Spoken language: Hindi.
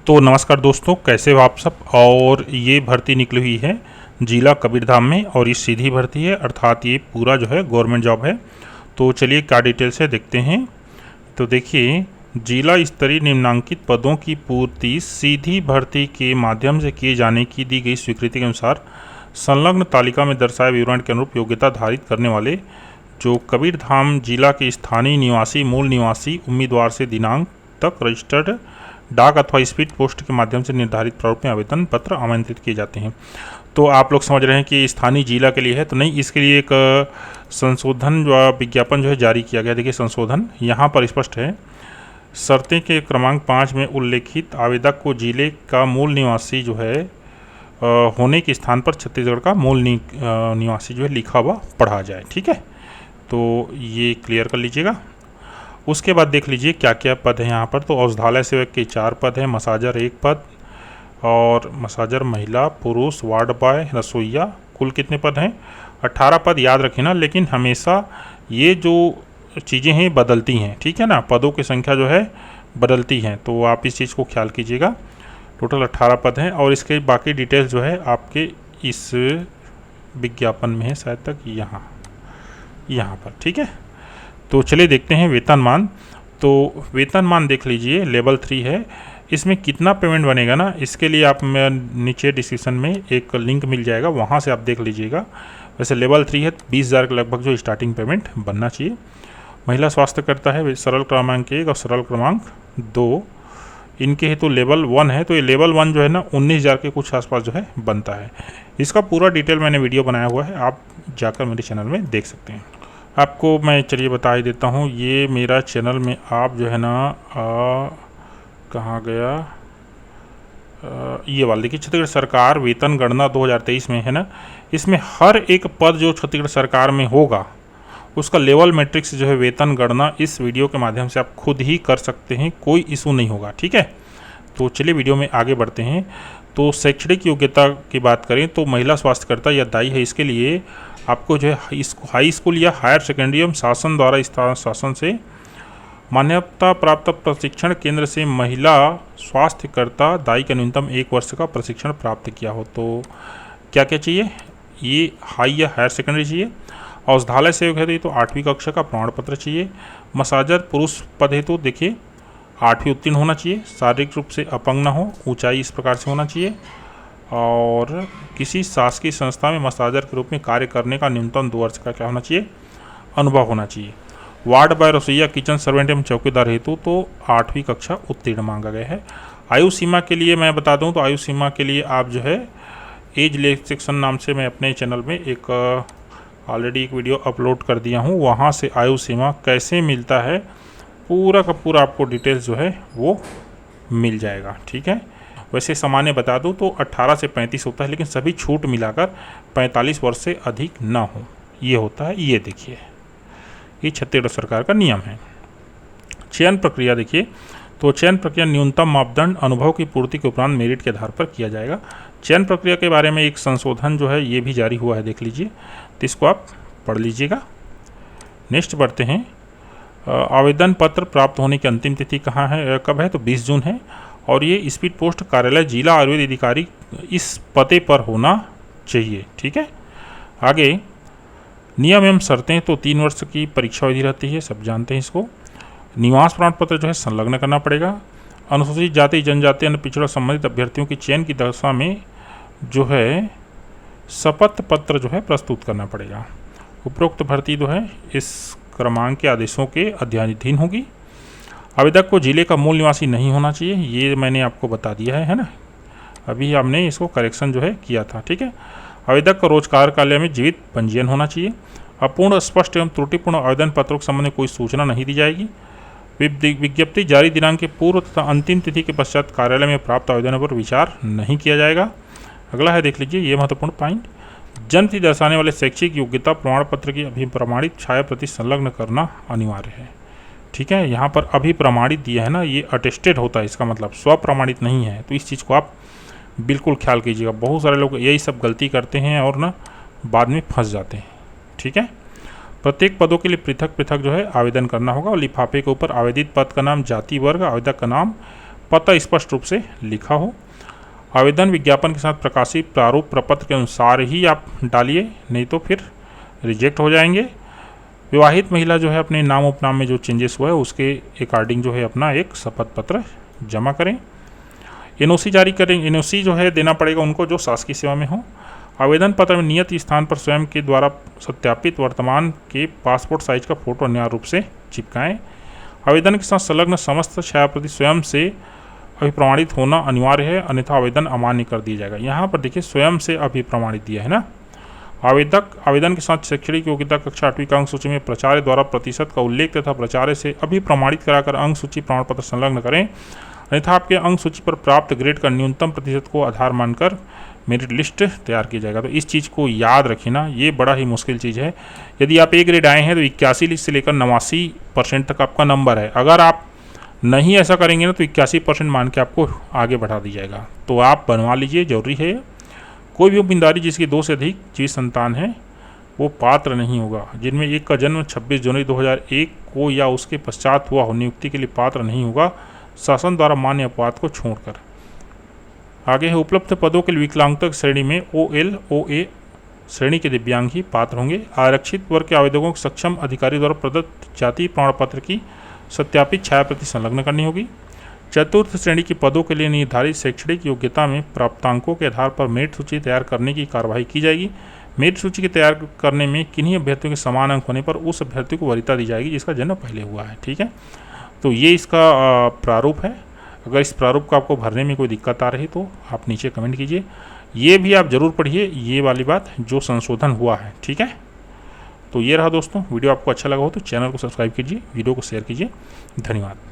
तो नमस्कार दोस्तों, कैसे हो आप सब। और ये भर्ती निकली हुई है जिला कबीरधाम में और ये सीधी भर्ती है, अर्थात ये पूरा जो है गवर्नमेंट जॉब है। तो चलिए क्या डिटेल्स है देखते हैं। तो देखिए, जिला स्तरीय निम्नांकित पदों की पूर्ति सीधी भर्ती के माध्यम से किए जाने की दी गई स्वीकृति के अनुसार संलग्न तालिका में दर्शाए विवरण के अनुरूप योग्यता धारित करने वाले जो कबीरधाम जिला के स्थानीय निवासी मूल निवासी उम्मीदवार से दिनांक तक रजिस्टर्ड डाक अथवा स्पीड पोस्ट के माध्यम से निर्धारित प्रारूप में आवेदन पत्र आमंत्रित किए जाते हैं। तो आप लोग समझ रहे हैं कि स्थानीय जिला के लिए है, तो नहीं, इसके लिए एक संशोधन जो विज्ञापन जो है जारी किया गया। देखिए संशोधन यहाँ पर स्पष्ट है। शर्तें के क्रमांक 5 में उल्लेखित आवेदक को जिले का मूल निवासी जो है होने के स्थान पर छत्तीसगढ़ का मूल निवासी जो है लिखा हुआ पढ़ा जाए। ठीक है, तो ये क्लियर कर लीजिएगा। उसके बाद देख लीजिए क्या क्या पद हैं यहाँ पर। तो औषधालय सेवक के 4 पद हैं, मसाजर 1 पद और मसाजर महिला पुरुष वार्ड बॉय रसोईया कुल कितने पद हैं? 18 पद। याद रखें ना, लेकिन हमेशा ये जो चीज़ें हैं बदलती हैं, ठीक है ना, पदों की संख्या जो है बदलती हैं, तो आप इस चीज़ को ख्याल कीजिएगा। टोटल 18 पद हैं और इसके बाकी डिटेल्स जो है आपके इस विज्ञापन में है, शायद तक यहाँ पर। ठीक है, तो चलिए देखते हैं वेतनमान। तो वेतनमान देख लीजिए, लेवल 3 है। इसमें कितना पेमेंट बनेगा ना, इसके लिए आप नीचे डिस्क्रिप्शन में एक लिंक मिल जाएगा, वहाँ से आप देख लीजिएगा। वैसे लेवल 3 है, 20,000 के लगभग जो स्टार्टिंग पेमेंट बनना चाहिए। महिला स्वास्थ्य करता है सरल क्रमांक 1 और सरल क्रमांक 2, इनके हेतु लेवल 1 है। तो ये लेवल 1 जो है ना 19,000 के कुछ आसपास जो है बनता है। इसका पूरा डिटेल मैंने वीडियो बनाया हुआ है, आप जाकर मेरे चैनल में देख सकते हैं। आपको मैं चलिए बता ही देता हूँ, ये मेरा चैनल में आप जो है ना कहाँ गया, ये वाला देखिए, छत्तीसगढ़ सरकार वेतन गणना 2023 में है ना, इसमें हर एक पद जो छत्तीसगढ़ सरकार में होगा उसका लेवल मैट्रिक्स जो है वेतन गणना इस वीडियो के माध्यम से आप खुद ही कर सकते हैं, कोई इशू नहीं होगा। ठीक है, तो चलिए वीडियो में आगे बढ़ते हैं। तो शैक्षणिक योग्यता की बात करें तो महिला स्वास्थ्यकर्ता या दाई है, इसके लिए आपको जो है हाई स्कूल या हायर सेकेंडरी एवं शासन द्वारा शासन से मान्यता प्राप्त प्रशिक्षण केंद्र से महिला स्वास्थ्यकर्ता दाई का न्यूनतम 1 वर्ष का प्रशिक्षण प्राप्त किया हो। तो क्या क्या चाहिए, ये हाई या हायर सेकेंडरी चाहिए। औषधालय सेवक है तो 8वीं कक्षा का प्रमाण पत्र चाहिए। मसाजर पुरुष पद है तो देखिए 8वीं उत्तीर्ण होना चाहिए, शारीरिक रूप से अपंग न हो, ऊंचाई इस प्रकार से होना चाहिए, और किसी शासकीय संस्था में मसाजर के रूप में कार्य करने का न्यूनतम 2 वर्ष का क्या होना चाहिए, अनुभव होना चाहिए। वार्ड बॉय रसोईया किचन सर्वेंट एवं चौकीदार हेतु तो 8वीं कक्षा उत्तीर्ण मांगा गया है। आयु सीमा के लिए मैं बता दूं तो आयु सीमा के लिए आप जो है एज रिलैक्सेशन नाम से मैं अपने चैनल में एक ऑलरेडी एक वीडियो अपलोड कर दिया हूँ, वहाँ से आयु सीमा कैसे मिलता है पूरा का पूरा आपको डिटेल्स जो है वो मिल जाएगा। ठीक है, वैसे सामान्य बता दूं तो 18 से 35 होता है, लेकिन सभी छूट मिलाकर 45 वर्ष से अधिक ना हो, ये होता है। ये देखिए, ये छत्तीसगढ़ सरकार का नियम है। चयन प्रक्रिया देखिए, तो चयन प्रक्रिया न्यूनतम मापदंड अनुभव की पूर्ति के उपरांत मेरिट के आधार पर किया जाएगा। चयन प्रक्रिया के बारे में एक संशोधन जो है ये भी जारी हुआ है, देख लीजिए, तो इसको आप पढ़ लीजिएगा। नेक्स्ट बढ़ते हैं। आवेदन पत्र प्राप्त होने की अंतिम तिथि कहाँ है, कब है, तो 20 जून है। और ये स्पीड पोस्ट कार्यालय जिला आयुर्वेद अधिकारी इस पते पर होना चाहिए। ठीक है, आगे नियम एवं शर्तें, तो 3 वर्ष की परीक्षा अवधि रहती है, सब जानते हैं इसको। निवास प्रमाण पत्र जो है संलग्न करना पड़ेगा। अनुसूचित जाति जनजाति अन्य पिछड़ा संबंधित अभ्यर्थियों की चयन की दशा में जो है शपथ पत्र जो है प्रस्तुत करना पड़ेगा। उपरोक्त भर्ती जो है इस क्रमांक के आदेशों के अध्ययनाधीन होगी। आवेदक को जिले का मूल निवासी नहीं होना चाहिए, ये मैंने आपको बता दिया है ना, अभी हमने इसको करेक्शन जो है किया था। ठीक है, आवेदक का रोजगार कार्यालय में जीवित पंजीयन होना चाहिए। अपूर्ण स्पष्ट एवं त्रुटिपूर्ण आवेदन पत्रों के संबंध में कोई सूचना नहीं दी जाएगी। विज्ञप्ति जारी दिनांक के पूर्व तथा अंतिम तिथि के पश्चात कार्यालय में प्राप्त आवेदनों पर विचार नहीं किया जाएगा। अगला है, देख लीजिए, ये महत्वपूर्ण पॉइंट, जन्मतिथि दर्शाने वाले शैक्षिक योग्यता प्रमाण पत्र की अभिप्रमाणित छाया प्रति संलग्न करना अनिवार्य है। ठीक है, यहाँ पर अभी प्रमाणित दिया है ना, ये अटेस्टेड होता है, इसका मतलब स्वप्रमाणित नहीं है, तो इस चीज़ को आप बिल्कुल ख्याल कीजिएगा। बहुत सारे लोग यही सब गलती करते हैं और ना बाद में फंस जाते हैं। ठीक है, प्रत्येक पदों के लिए पृथक पृथक जो है आवेदन करना होगा और लिफाफे के ऊपर आवेदित पद का नाम, जाति, वर्ग, आवेदक का नाम, पता स्पष्ट रूप से लिखा हो। आवेदन विज्ञापन के साथ प्रकाशित प्रारूप प्रपत्र के अनुसार ही आप डालिए, नहीं तो फिर रिजेक्ट हो जाएंगे। विवाहित महिला जो है अपने नाम उपनाम में जो चेंजेस हुआ है उसके अकॉर्डिंग जो है अपना एक शपथ पत्र जमा करें। एनओसी जारी करें, एनओसी जो है देना पड़ेगा उनको जो शासकीय सेवा में हो। आवेदन पत्र में नियत स्थान पर स्वयं के द्वारा सत्यापित वर्तमान के पासपोर्ट साइज का फोटो अनिवार्य रूप से चिपकाएं। आवेदन के साथ संलग्न समस्त छायाप्रति स्वयं से अभिप्रमाणित होना अनिवार्य है, अन्यथा आवेदन अमान्य कर दिया जाएगा। यहाँ पर देखिए स्वयं से अभिप्रमाणित दिया है ना। आवेदन के साथ शैक्षणिक योग्यता कक्षा 8वीं का अंक सूची में प्राचार्य द्वारा प्रतिशत का उल्लेख तथा प्राचार्य से अभिप्रमाणित कराकर अंक सूची प्रमाण पत्र संलग्न करें, अन्यथा आपके अंक सूची पर प्राप्त ग्रेड का न्यूनतम प्रतिशत को आधार मानकर मेरिट लिस्ट तैयार की जाएगा। तो इस चीज़ को याद रखिए ना, ये बड़ा ही मुश्किल चीज़ है। यदि आप ए ग्रेड आए हैं तो 81 से लेकर 89% तक आपका नंबर है। अगर आप नहीं ऐसा करेंगे ना तो 81% मान के आपको आगे बढ़ा दी जाएगा। तो आप बनवा लीजिए, जरूरी है। कोई भी उम्मीदवार जिसकी 2 से अधिक जीवित संतान है वो पात्र नहीं होगा। जिनमें एक का जन्म 26 जनवरी 2001 को या उसके पश्चात हुआ हो, नियुक्ति के लिए पात्र नहीं होगा, शासन द्वारा मान्य अपवाद को छोड़कर। आगे है उपलब्ध पदों के लिए विकलांगता श्रेणी में OL, OA श्रेणी के दिव्यांग ही पात्र होंगे। आरक्षित वर्ग के आवेदकों को सक्षम अधिकारी द्वारा प्रदत्त जाति प्रमाण पत्र की सत्यापित छायाप्रति संलग्न करनी होगी। चतुर्थ श्रेणी के पदों के लिए निर्धारित शैक्षणिक योग्यता में प्राप्तांकों के आधार पर मेरिट सूची तैयार करने की कार्यवाही की जाएगी। मेरिट सूची के तैयार करने में किन्हीं अभ्यर्थियों के समान अंक होने पर उस अभ्यर्थी को वरीयता दी जाएगी जिसका जन्म पहले हुआ है। ठीक है, तो ये इसका प्रारूप है। अगर इस प्रारूप को आपको भरने में कोई दिक्कत आ रही तो आप नीचे कमेंट कीजिए। ये भी आप ज़रूर पढ़िए, ये वाली बात जो संशोधन हुआ है। ठीक है, तो ये रहा दोस्तों। वीडियो आपको अच्छा लगा हो तो चैनल को सब्सक्राइब कीजिए, वीडियो को शेयर कीजिए। धन्यवाद।